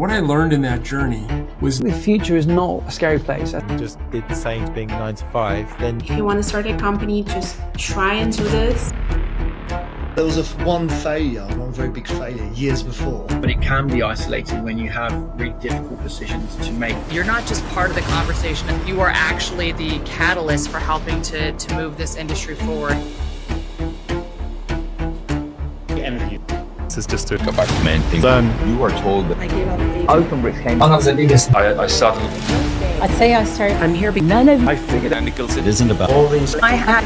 What I learned in that journey was the future is not a scary place. Just did the same being 9 to 5, then if you want to start a company, just try and do this. There was one very big failure years before. But it can be isolating when you have really difficult decisions to make. You're not just part of the conversation, you are actually the catalyst for helping to move this industry forward. this is just to go back to the main thing. You are told that I gave up the Open bricks came. One of the biggest. I suddenly I'd say I started. I'm here because none of I figured technicals it isn't about All these. I had.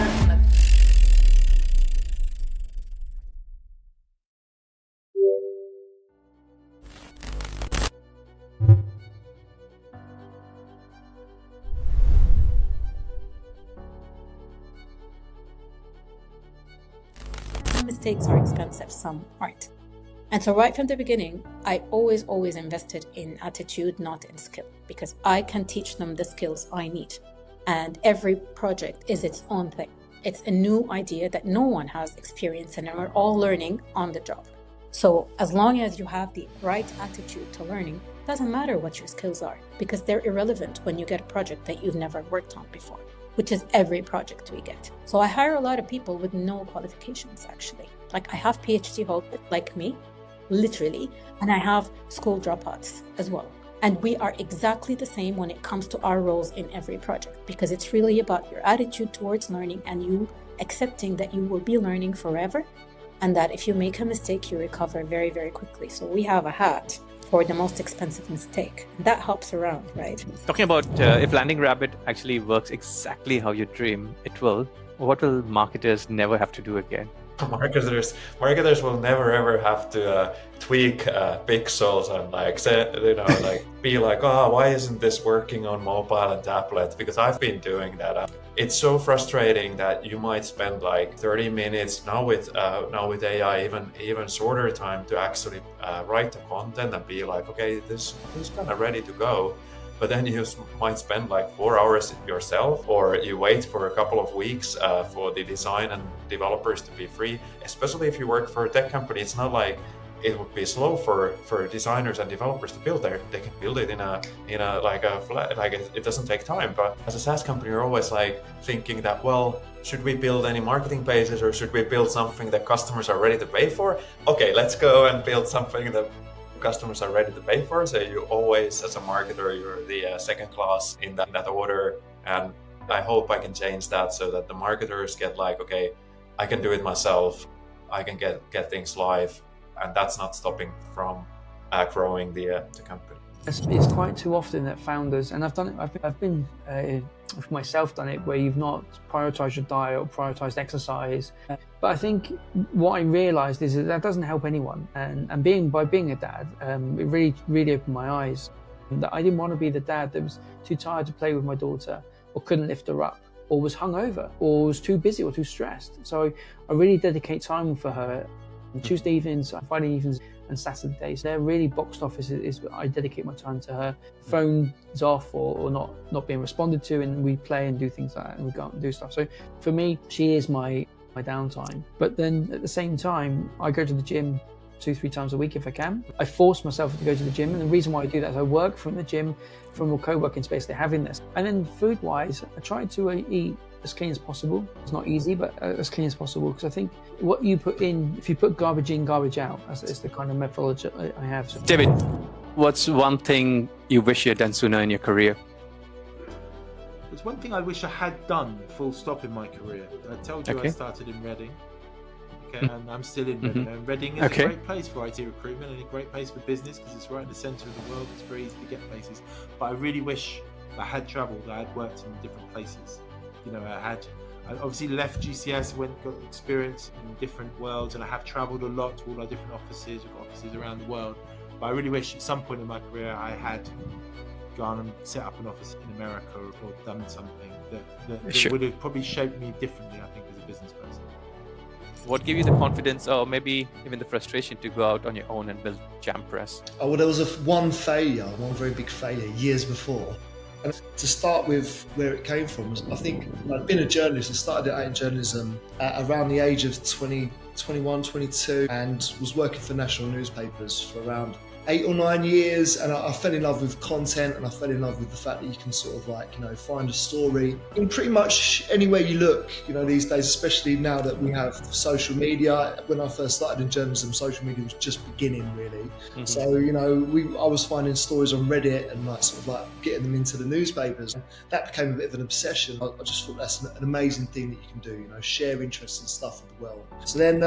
Mistakes are expensive, some aren't. And so right from the beginning, I always invested in attitude, not in skill, because I can teach them the skills I need. And every project is its own thing. It's a new idea that no one has experience in, and we're all learning on the job. So as long as you have the right attitude to learning, it doesn't matter what your skills are, because they're irrelevant when you get a project that you've never worked on before, which is every project we get. So I hire a lot of people with no qualifications, actually. Like I have PhD holders like me, literally, and I have school dropouts as well. And we are exactly the same when it comes to our roles in every project, because it's really about your attitude towards learning and you accepting that you will be learning forever, and that if you make a mistake, you recover very, very quickly. So we have a hat for the most expensive mistake. That helps around, right? Talking about if Landing Rabbit actually works exactly how you dream it will, what will marketers never have to do again? marketers will never ever have to tweak pixels and be like, oh, why isn't this working on mobile and tablet? Because I've been doing that. It's so frustrating that you might spend like 30 minutes now with AI, even shorter time to actually write the content and be like, okay, this is kind of ready to go. But then you might spend like 4 hours yourself, or you wait for a couple of weeks for the design and developers to be free. Especially if you work for a tech company, it's not like it would be slow for designers and developers to build there. They can build it in a it doesn't take time. But as a SaaS company, you're always like thinking that, well, should we build any marketing pages, or should we build something that customers are ready to pay for? Okay, let's go and build something that customers are ready to pay for. So you always, as a marketer, you're the second class in that order. And I hope I can change that so that the marketers get like, okay, I can do it myself. I can get things live, and that's not stopping from growing the company. It's quite too often that founders, and I've done it. I've been for myself done it where you've not prioritized your diet or prioritized exercise. But I think what I realized is that doesn't help anyone. And by being a dad, it really opened my eyes. That I didn't want to be the dad that was too tired to play with my daughter, or couldn't lift her up, or was hungover, or was too busy or too stressed. So I really dedicate time for her. Tuesday evenings, Friday evenings, and Saturdays. They're really boxed off. Is I dedicate my time to her. Phone's off or not being responded to, and we play and do things like that, and we go out and do stuff. So for me, she is my downtime. But then at the same time, I go to the gym 2-3 times a week if I can. I force myself to go to the gym, and the reason why I do that is I work from the gym, from a co-working space they have in this. And then food-wise, I try to eat as clean as possible. It's not easy, but as clean as possible, because I think what you put in, if you put garbage in, garbage out, that's the kind of methodology I have. So. David, what's one thing you wish you had done sooner in your career? There's one thing I wish I had done, full stop, in my career. I told you I started in Reading. Okay, and I'm still in Reading. And Reading is a great place for IT recruitment and a great place for business, because it's right in the centre of the world. It's very easy to get places. But I really wish I had travelled, I had worked in different places. You know, I obviously left GCS, got experience in different worlds, and I have travelled a lot to all our different offices. We've got offices around the world. But I really wish at some point in my career I had gone and set up an office in America or done something that would have probably shaped me differently, I think, as a business person. What gave you the confidence, or maybe even the frustration, to go out on your own and build JamPress? Oh, well, there was one very big failure years before. And to start with where it came from, I think I'd been a journalist. I started out in journalism at around the age of 21, 22, and was working for national newspapers for around 8 or 9 years, and I fell in love with content, and I fell in love with the fact that you can sort of like, find a story in pretty much anywhere you look, these days, especially now that we have social media. When I first started in journalism, social media was just beginning, really. Mm-hmm. So, I was finding stories on Reddit and like sort of like getting them into the newspapers. That became a bit of an obsession. I just thought that's an amazing thing that you can do, share interesting stuff with the world. So then,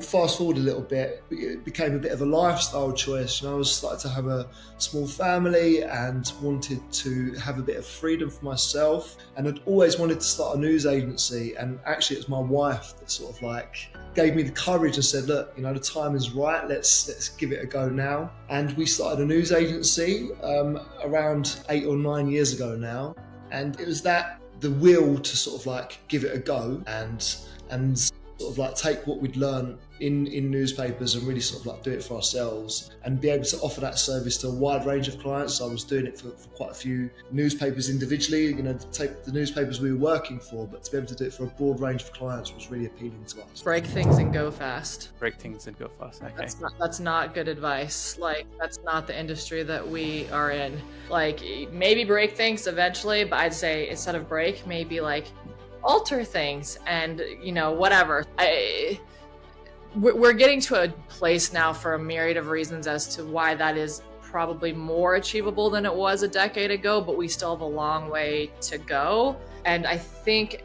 fast forward a little bit, it became a bit of a lifestyle choice. I was starting to have a small family and wanted to have a bit of freedom for myself, and I'd always wanted to start a news agency. And actually, it was my wife that sort of like gave me the courage and said, look, the time is right, let's give it a go now. And we started a news agency around 8 or 9 years ago now, and it was the will to sort of like give it a go and sort of like take what we'd learned in newspapers and really sort of like do it for ourselves and be able to offer that service to a wide range of clients. So I was doing it for quite a few newspapers individually, to take the newspapers we were working for, but to be able to do it for a broad range of clients was really appealing to us. Break things and go fast. Break things and go fast. Okay. That's not good advice. Like, that's not the industry that we are in. Like, maybe break things eventually, but I'd say instead of break, maybe like alter things and whatever. We're getting to a place now for a myriad of reasons as to why that is probably more achievable than it was a decade ago, but we still have a long way to go. And I feel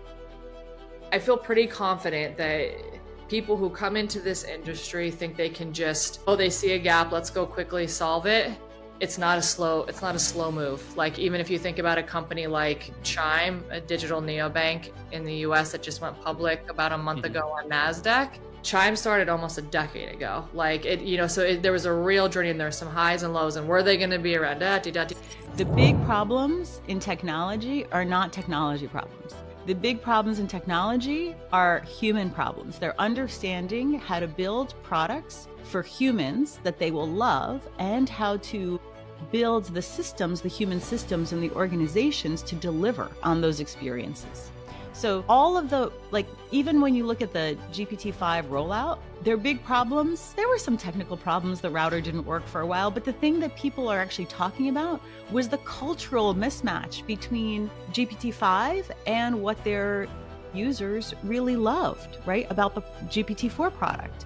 pretty confident that people who come into this industry think they can just, they see a gap, let's go quickly solve it. It's not a slow move. Like, even if you think about a company like Chime, a digital neobank in the US that just went public about a month ago on NASDAQ, Chime started almost a decade ago. Like, there was a real journey, and there were some highs and lows, and were they going to be around? The big problems in technology are not technology problems. The big problems in technology are human problems. They're understanding how to build products for humans that they will love, and how to build the systems, the human systems and the organizations to deliver on those experiences. So all of even when you look at the GPT-5 rollout, their big problems, there were some technical problems. The router didn't work for a while, but the thing that people are actually talking about was the cultural mismatch between GPT-5 and what their users really loved, right, about the GPT-4 product.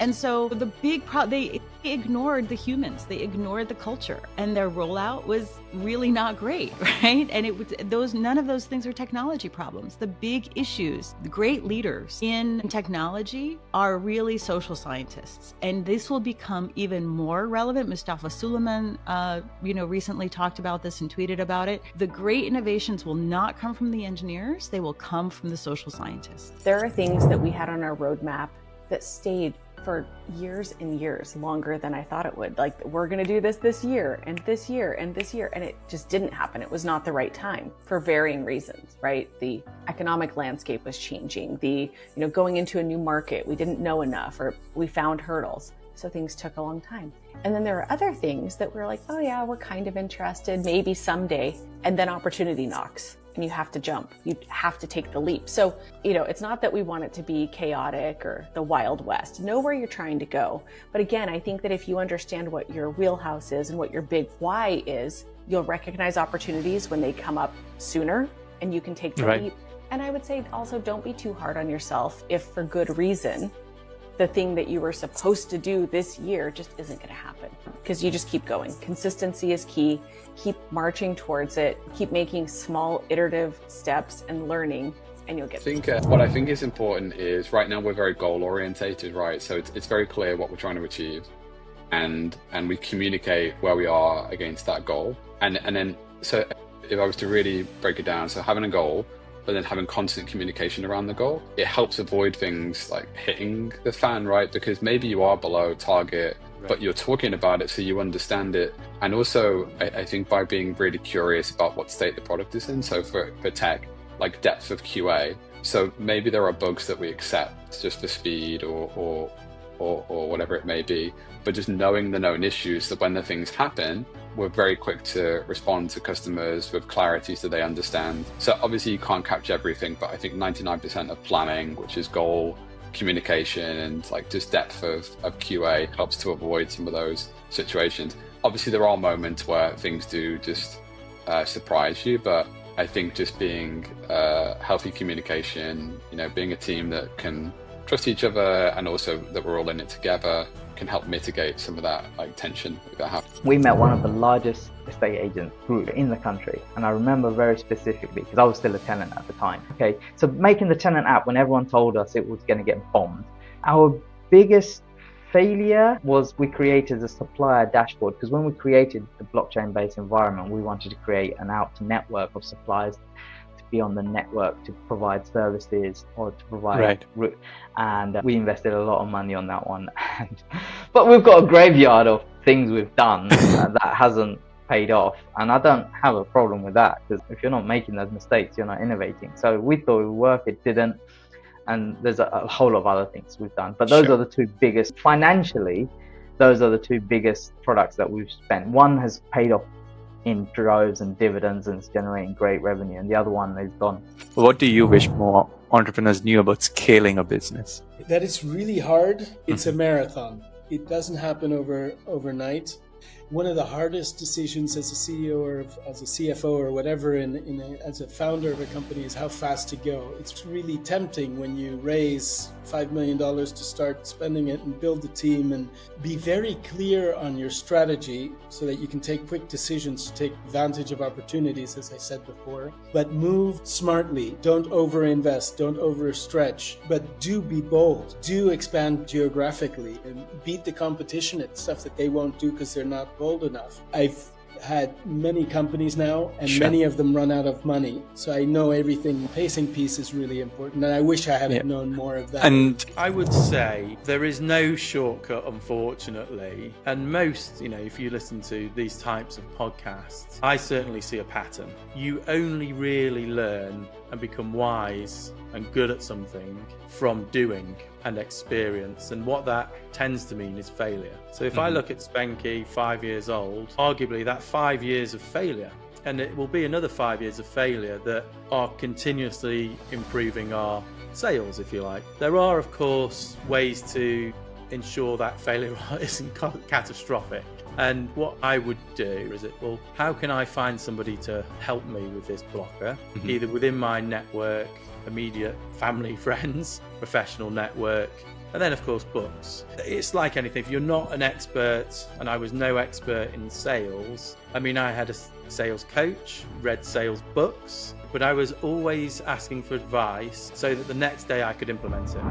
And so the big they ignored the humans, they ignored the culture, and their rollout was really not great, right? And none of those things are technology problems. The big issues, the great leaders in technology are really social scientists, and this will become even more relevant. Mustafa Suleiman, recently talked about this and tweeted about it. The great innovations will not come from the engineers; they will come from the social scientists. There are things that we had on our roadmap that stayed for years and years, longer than I thought it would. Like, we're going to do this year and this year and this year, and it just didn't happen. It was not the right time for varying reasons, right? The economic landscape was changing. Going into a new market, we didn't know enough, or we found hurdles. So things took a long time. And then there are other things that we're like, oh yeah, we're kind of interested, maybe someday. And then opportunity knocks, and you have to jump. You have to take the leap. So, it's not that we want it to be chaotic or the Wild West. Know where you're trying to go. But again, I think that if you understand what your wheelhouse is and what your big why is, you'll recognize opportunities when they come up sooner, and you can take the leap. And I would say also, don't be too hard on yourself if, for good reason, the thing that you were supposed to do this year just isn't going to happen, because you just keep going. Consistency is key. Keep marching towards it. Keep making small iterative steps and learning, and you'll get there. What I think is important is, right now we're very goal orientated, right? So it's very clear what we're trying to achieve, and we communicate where we are against that goal. And then, so if I was to really break it down, so having a goal, but then having constant communication around the goal, it helps avoid things like hitting the fan, right? Because maybe you are below target, but you're talking about it so you understand it. And also, I think by being really curious about what state the product is in, so for tech, like depth of QA. So maybe there are bugs that we accept just for speed or whatever it may be, but just knowing the known issues, that when the things happen, we're very quick to respond to customers with clarity so they understand. So obviously you can't capture everything, but I think 99% of planning, which is goal, communication and like just depth of QA helps to avoid some of those situations. Obviously, there are moments where things do just surprise you, but I think just being healthy communication, being a team that can trust each other and also that we're all in it together can help mitigate some of that tension that happens. We met one of the largest estate agent group in the country, and I remember very specifically because I was still a tenant at the time. Okay, so making the tenant app when everyone told us it was going to get bombed. Our biggest failure was we created a supplier dashboard, because when we created the blockchain-based environment, we wanted to create an out network of suppliers to be on the network to provide services or to provide and we invested a lot of money on that one. But we've got a graveyard of things we've done that hasn't paid off, and I don't have a problem with that, because if you're not making those mistakes, you're not innovating. So we thought it would work, it didn't, and there's a whole lot of other things we've done, but those are the two biggest financially. Those are the two biggest products that we've spent. One has paid off in droves and dividends and it's generating great revenue, and the other one is gone. What do you wish more entrepreneurs knew about scaling a business? That it's really hard. It's a marathon. It doesn't happen overnight. One of the hardest decisions as a CEO or as a CFO or whatever as a founder of a company is how fast to go. It's really tempting when you raise $5 million to start spending it and build a team and be very clear on your strategy so that you can take quick decisions to take advantage of opportunities, as I said before. But move smartly. Don't overinvest. Don't overstretch. But do be bold. Do expand geographically and beat the competition at stuff that they won't do because they're not bold enough. I've had many companies now, and many of them run out of money. So I know everything. The pacing piece is really important, and I wish I had known more of that. And I would say there is no shortcut, unfortunately. And most, if you listen to these types of podcasts, I certainly see a pattern. You only really learn and become wise and good at something from doing and experience, and what that tends to mean is failure. So if I look at Spenky, 5 years old, arguably that 5 years of failure, and it will be another 5 years of failure that are continuously improving our sales, if you like. There are, of course, ways to ensure that failure isn't catastrophic. And what I would do is, how can I find somebody to help me with this blocker, either within my network, immediate family, friends, professional network, and then of course books. It's like anything, if you're not an expert, and I was no expert in sales, I had a sales coach, read sales books, but I was always asking for advice so that the next day I could implement it.